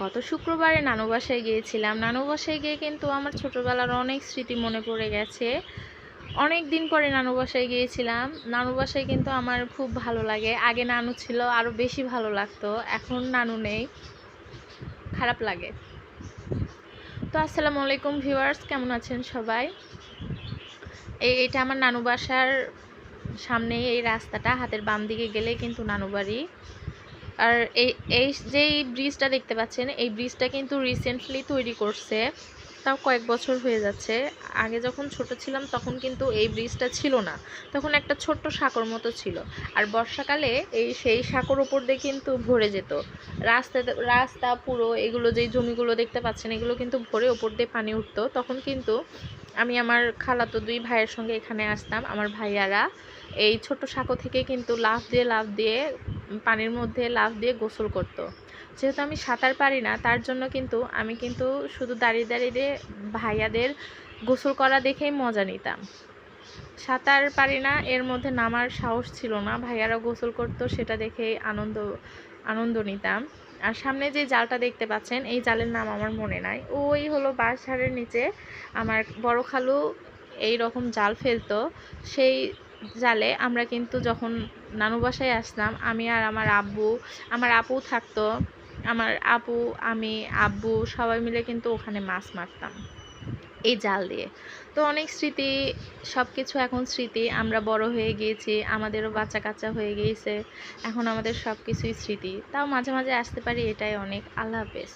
গত শুক্রবারে নানু বাসায় গিয়েছিলাম। নানু বাসায় গিয়ে কিন্তু আমার ছোটোবেলার অনেক স্মৃতি মনে পড়ে গেছে। অনেক দিন পরে নানু বাসায় গিয়েছিলাম। নানু বাসায় কিন্তু আমার খুব ভালো লাগে। আগে নানু ছিল, আরও বেশি ভালো লাগতো। এখন নানু নেই, খারাপ লাগে। তো আসসালামু আলাইকুম ভিউয়ার্স, কেমন আছেন সবাই? এটা আমার নানু বাসার সামনে এই রাস্তাটা, হাতের বাম দিকে গেলে কিন্তু নানু বাড়ি। আর এই যেই ব্রিজটা দেখতে পাচ্ছেন, এই ব্রিজটা কিন্তু রিসেন্টলি তৈরি করছে, তাও কয়েক বছর হয়ে যাচ্ছে। আগে যখন ছোট ছিলাম তখন কিন্তু এই ব্রিজটা ছিল না, তখন একটা ছোট্ট সাঁকোর মতো ছিল। আর বর্ষাকালে সেই সাঁকোর ওপর দিয়ে কিন্তু ভরে যেত রাস্তা পুরো। এগুলো যেই জমিগুলো দেখতে পাচ্ছেন, এগুলো কিন্তু ভরে ওপর দিয়ে পানি উঠতো। তখন কিন্তু আমি আমার খালাতো দুই ভাইয়ের সঙ্গে এখানে আসতাম। আমার ভাইয়ারা এই ছোট্ট সাঁকো থেকে কিন্তু লাফ দিয়ে পানির মধ্যে লাফ দিয়ে গোসল করত। যেহেতু আমি সাঁতার পারি না, তার জন্য কিন্তু আমি শুধু দাঁড়িয়ে ভাইয়াদের গোসল করা দেখেই মজা নিতাম। সাঁতার পারি না, এর মধ্যে নামার সাহস ছিল না। ভাইয়ারা গোসল করতো, সেটা দেখেই আনন্দ নিতাম। আর সামনে যে জালটা দেখতে পাচ্ছেন, এই জালের নাম আমার মনে নাই। ওই হলো বাঁশঝাড়ের নিচে আমার বড় খালু এই রকম জাল ফেলতো। সেই জালে আমরা কিন্তু যখন নানু বাসায় আসতাম, আমি আর আমার আপু থাকতো। আমার আপু, আমি, আব্বু সবাই মিলে কিন্তু ওখানে মাছ মারতাম এই জাল দিয়ে। তো অনেক স্মৃতি, সব কিছু এখন স্মৃতি। আমরা বড় হয়ে গিয়েছি, আমাদেরও বাচ্চা কাচ্চা হয়ে গিয়েছে, এখন আমাদের সব কিছুই স্মৃতি। তাও মাঝে মাঝে আসতে পারি, এটাই অনেক। আল্লাহ হাফেজ।